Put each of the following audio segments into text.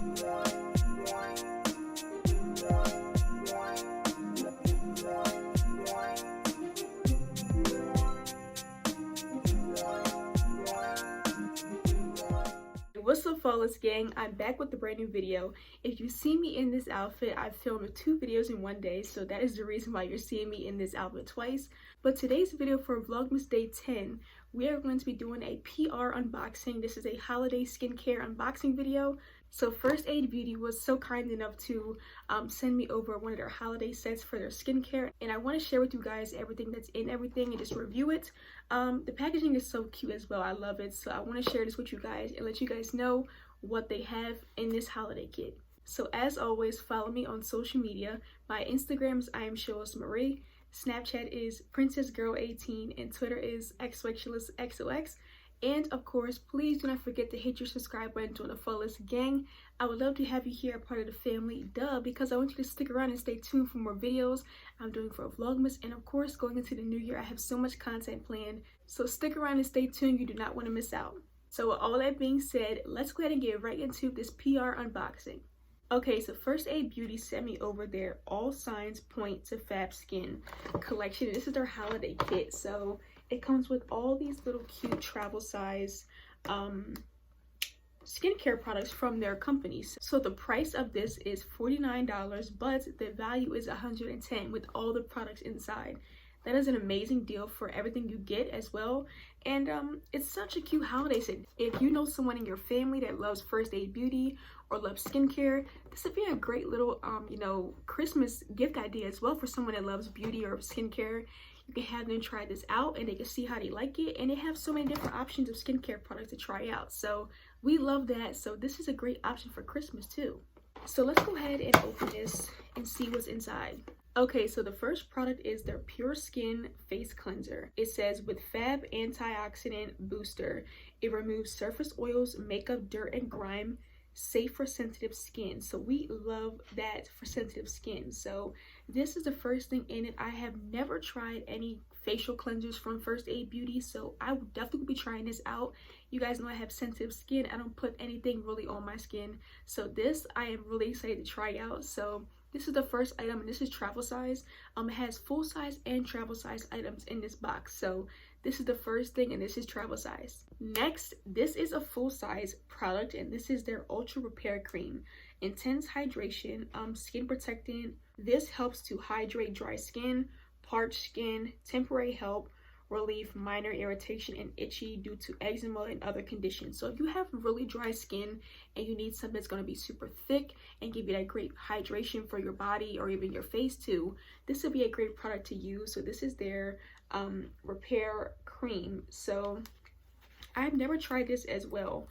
What's up, flawless gang? I'm back with a brand new video. If you see me in this outfit, I filmed 2 videos in one day, so that is the reason why you're seeing me in this outfit twice. But today's video for Vlogmas Day 10, we are going to be doing a PR unboxing. This is a holiday skincare unboxing video. So First Aid Beauty was so kind enough to send me over one of their holiday sets for their skincare, and I want to share with you guys everything that's in everything and just review it. The packaging is so cute as well. I love it, so I want to share this with you guys and let you guys know what they have in this holiday kit. So as always, follow me on social media. My Instagram is IamShalishasMarie, Snapchat is PrincessGirl18, and Twitter is XOXXOX. And of course, please do not forget to hit your subscribe button to the Flawless gang. I would love to have you here a part of the family, because I want you to stick around and stay tuned for more videos I'm doing for Vlogmas. And of course, going into the new year, I have so much content planned. So stick around and stay tuned. You do not want to miss out. So with all that being said, let's go ahead and get right into this PR unboxing. Okay, so First Aid Beauty sent me over their All Signs Point to Fab Skin collection. This is their holiday kit. So it comes with all these little cute travel size skincare products from their companies. So the price of this is $49, but the value is $110 with all the products inside. That is an amazing deal for everything you get as well. And it's such a cute holiday set. If you know someone in your family that loves First Aid Beauty or loves skincare, this would be a great little Christmas gift idea as well for someone that loves beauty or skincare. You can have them try this out and they can see how they like it, and they have so many different options of skincare products to try out. So we love that. So this is a great option for Christmas too. So let's go ahead and open this and see what's inside. Okay, so the first product is their Pure Skin Face Cleanser. It says, with Fab Antioxidant Booster, it removes surface oils, makeup, dirt, and grime, safe for sensitive skin. So we love that for sensitive skin. So this is the first thing in it. I have never tried any facial cleansers from First Aid Beauty, so I would definitely be trying this out. You guys know I have sensitive skin. I don't put anything really on my skin, so this I am really excited to try out. So this is the first item, and this is travel size. It has full size and travel size items in this box. So this is the first thing, and this is travel size. Next, this is a full size product, and this is their Ultra Repair Cream. Intense hydration, skin protectant. This helps to hydrate dry skin, parched skin, temporary help, relieve minor irritation and itchy due to eczema and other conditions. So if you have really dry skin and you need something that's going to be super thick and give you that great hydration for your body or even your face too, this would be a great product to use. So this is their repair cream. So I've never tried this as well,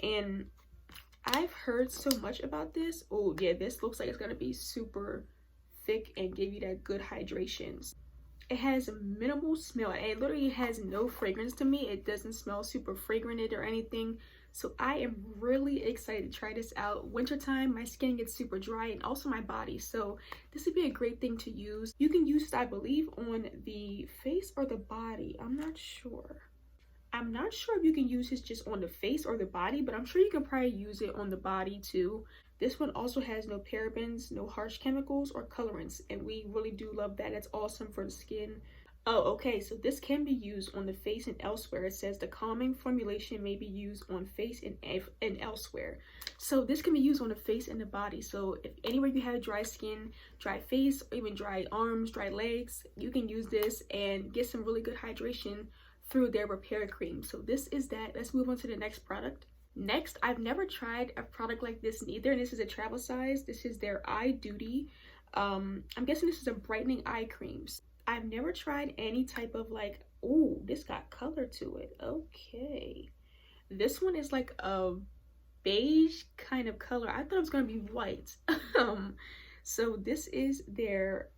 and I've heard so much about this. Oh yeah, this looks like it's going to be super thick and give you that good hydration. It has a minimal smell, and it literally has no fragrance to me. It doesn't smell super fragrant or anything. So I am really excited to try this out. Wintertime, my skin gets super dry, and also my body. So this would be a great thing to use. You can use this, I believe, on the face or the body. I'm not sure. I'm not sure if you can use this just on the face or the body, but I'm sure you can probably use it on the body too. This one also has no parabens, no harsh chemicals or colorants, and we really do love that. It's awesome for the skin. Oh, okay, so this can be used on the face and elsewhere. It says the calming formulation may be used on face and elsewhere. So this can be used on the face and the body. So if anywhere you have dry skin, dry face, or even dry arms, dry legs, you can use this and get some really good hydration through their repair cream. So this is that. Let's move on to the next product. Next, I've never tried a product like this neither, and this is a travel size. This is their Eye Duty. I'm guessing this is a brightening eye creams. I've never tried any type of oh, this got color to it. Okay. This one is like a beige kind of color. I thought it was gonna be white. So this is their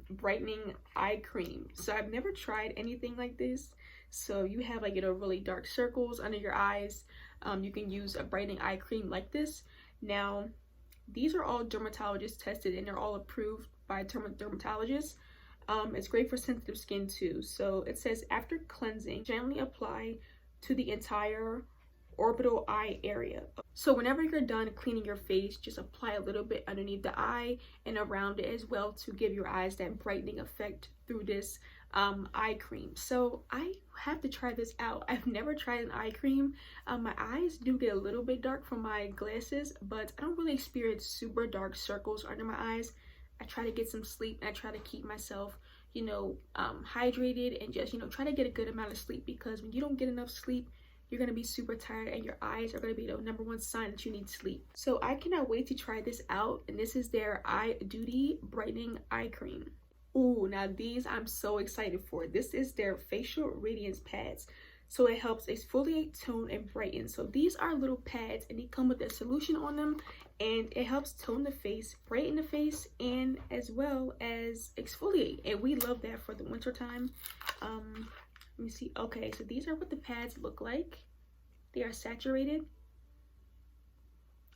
brightening eye cream. So I've never tried anything like this. So you have really dark circles under your eyes. You can use a brightening eye cream like this. Now, these are all dermatologist tested, and they're all approved by dermatologists. It's great for sensitive skin too. So it says, after cleansing, gently apply to the entire orbital eye area. So whenever you're done cleaning your face, just apply a little bit underneath the eye and around it as well to give your eyes that brightening effect through this eye cream. So I have to try this out. I've never tried an eye cream. My eyes do get a little bit dark from my glasses, but I don't really experience super dark circles under my eyes. I try to get some sleep and I try to keep myself, you know, hydrated and just, you know, try to get a good amount of sleep, because when you don't get enough sleep, you're going to be super tired and your eyes are going to be the #1 sign that you need sleep. So I cannot wait to try this out, and this is their Eye Duty Brightening Eye Cream. Ooh, now these I'm so excited for. This is their facial radiance pads. So it helps exfoliate, tone, and brighten. So these are little pads and they come with a solution on them, and it helps tone the face, brighten the face, and as well as exfoliate. And we love that for the winter time. Let me see. Okay, so these are what the pads look like. They are saturated.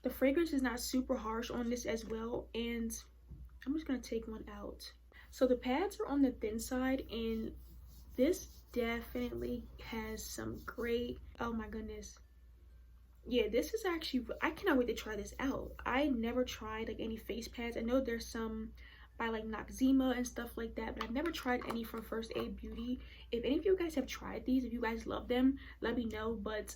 The fragrance is not super harsh on this as well, and I'm just gonna take one out. So the pads are on the thin side, and this definitely has some great, oh my goodness. Yeah, this is actually, I cannot wait to try this out. I never tried like any face pads. I know there's some by like Noxzema and stuff like that, but I've never tried any from First Aid Beauty. If any of you guys have tried these, if you guys love them, let me know. But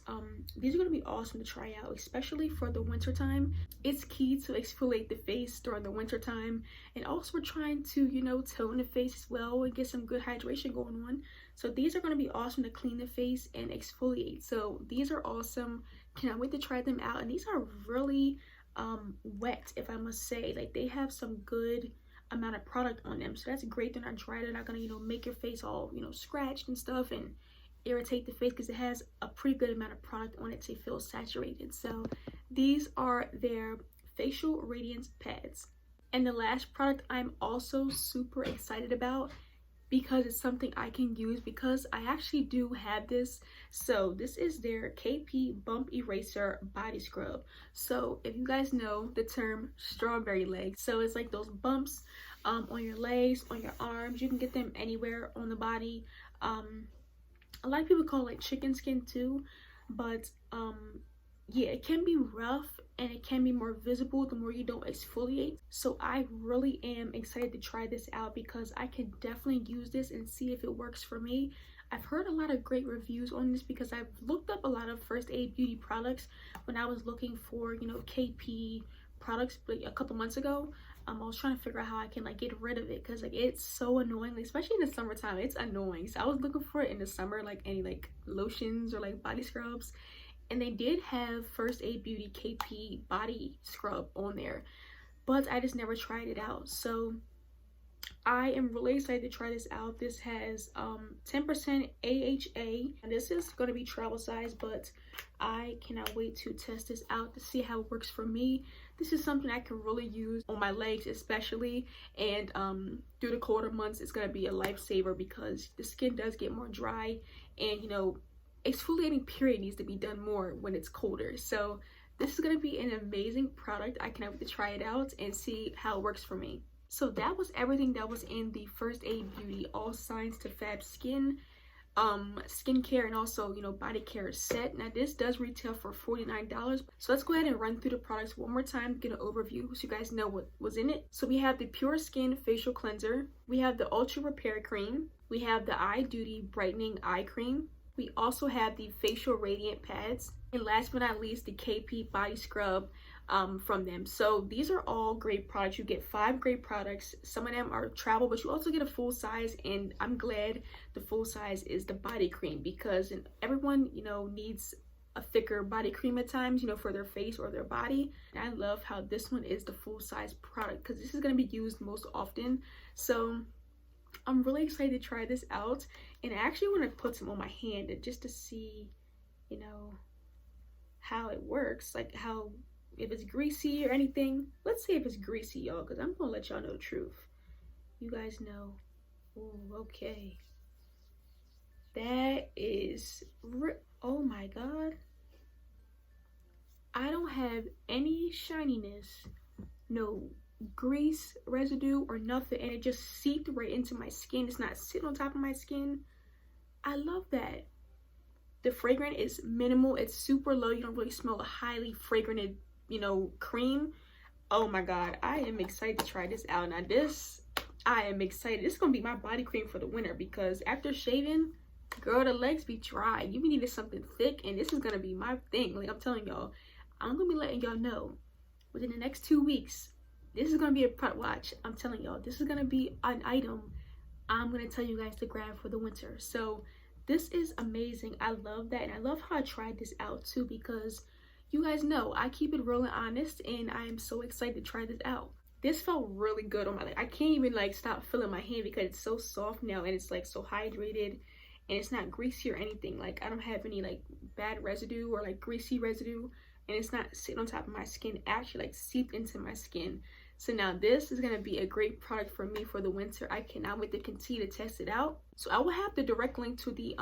these are going to be awesome to try out, especially for the winter time. It's key to exfoliate the face during the winter time, and also we're trying to, you know, tone the face as well and get some good hydration going on. So these are going to be awesome to clean the face and exfoliate. So these are awesome. Cannot wait to try them out. And these are really wet, if I must say. Like, they have some good amount of product on them, so that's great. They're not dry, they're not gonna, you know, make your face all, you know, scratched and stuff and irritate the face, because it has a pretty good amount of product on it to feel saturated. So these are their facial radiance pads. And the last product I'm also super excited about, because it's something I can use, because I actually do have this. So this is their KP Bump Eraser Body Scrub. So if you guys know the term strawberry legs, so it's like those bumps on your legs, on your arms. You can get them anywhere on the body. A lot of people call it like chicken skin too, but yeah, it can be rough and it can be more visible the more you don't exfoliate. So I really am excited to try this out, because I can definitely use this and see if it works for me. I've heard a lot of great reviews on this, because I've looked up a lot of First Aid Beauty products when I was looking for, you know, KP products like a couple months ago. I was trying to figure out how I can like get rid of it, because like it's so annoying, like, especially in the summertime. It's annoying. So I was looking for it in the summer, like any like lotions or like body scrubs, and they did have First Aid Beauty KP body scrub on there, but I just never tried it out. So I am really excited to try this out. This has 10% AHA, and this is going to be travel size, but I cannot wait to test this out to see how it works for me. This is something I can really use on my legs especially, and through the colder months it's going to be a lifesaver, because the skin does get more dry, and you know, exfoliating period needs to be done more when it's colder. So this is going to be an amazing product. I cannot wait to try it out and see how it works for me. So that was everything that was in the First Aid Beauty All Signs to Fab Skin skincare and also, you know, body care set. Now this does retail for $49. So let's go ahead and run through the products one more time, get an overview so you guys know what was in it. So we have the Pure Skin Facial Cleanser, we have the Ultra Repair Cream, we have the Eye Duty Brightening Eye Cream, we also have the Facial Radiant Pads, and last but not least the KP Body Scrub from them. So these are all great products. You get 5 great products. Some of them are travel, but you also get a full size, and I'm glad the full size is the body cream, because everyone, you know, needs a thicker body cream at times, you know, for their face or their body. And I love how this one is the full size product, because this is going to be used most often. So I'm really excited to try this out, and I actually want to put some on my hand just to see, you know, how it works, like how, if it's greasy or anything. Let's see if it's greasy, y'all, because I'm gonna let y'all know the truth. You guys know. Ooh, okay. That is, oh my god. I don't have any shininess, no grease residue or nothing, and it just seeped right into my skin. It's not sitting on top of my skin. I love that. The fragrance is minimal. It's super low. You don't really smell a highly fragrant, you know, cream. Oh my god, I am excited to try this out. Now this, I am excited. This is gonna be my body cream for the winter, because after shaving, girl, the legs be dry. You be needing something thick, and this is gonna be my thing. Like, I'm telling y'all, I'm gonna be letting y'all know within the next 2 weeks, this is gonna be a product watch. I'm telling y'all, this is gonna be an item I'm gonna tell you guys to grab for the winter. So this is amazing. I love that, and I love how I tried this out too, because you guys know I keep it real and honest, and I am so excited to try this out. This felt really good on my leg. I can't even like stop feeling my hand because it's so soft now, and it's like so hydrated, and it's not greasy or anything. Like, I don't have any like bad residue or like greasy residue, and it's not sitting on top of my skin. It actually like seeped into my skin. So now this is gonna be a great product for me for the winter. I cannot wait to continue to test it out. So I will have the direct link to the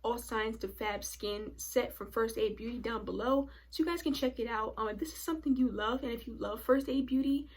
All Signs to Fab Skin set from First Aid Beauty down below, so you guys can check it out. If this is something you love, and if you love First Aid Beauty,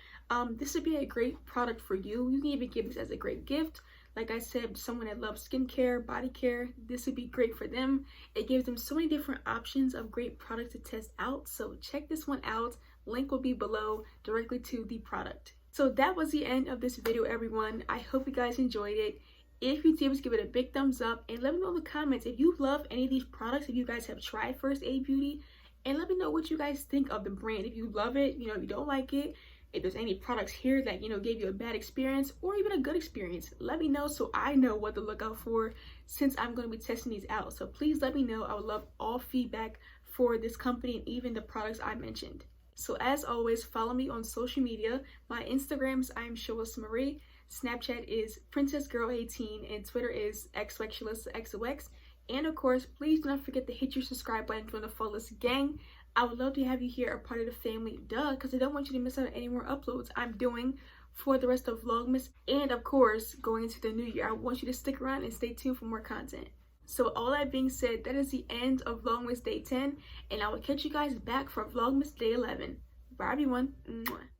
this would be a great product for you. You can even give this as a great gift. Like I said, someone that loves skincare, body care, this would be great for them. It gives them so many different options of great products to test out. So check this one out. Link will be below directly to the product. So that was the end of this video, everyone. I hope you guys enjoyed it. If you did, just give it a big thumbs up, and let me know in the comments if you love any of these products, if you guys have tried First Aid Beauty, and let me know what you guys think of the brand. If you love it, you know, if you don't like it, if there's any products here that, you know, gave you a bad experience or even a good experience, let me know so I know what to look out for, since I'm going to be testing these out. So please let me know. I would love all feedback for this company and even the products I mentioned. So as always, follow me on social media. My Instagram is IamShalishasMarie, Snapchat is PrincessGirl18, and Twitter is XXShalishasXOX. And of course, please do not forget to hit your subscribe button to join the Flawless gang. I would love to have you here, a part of the family, because I don't want you to miss out on any more uploads I'm doing for the rest of Vlogmas. And of course, going into the new year, I want you to stick around and stay tuned for more content. So all that being said, that is the end of Vlogmas Day 10, and I will catch you guys back for Vlogmas Day 11. Bye everyone. Mwah.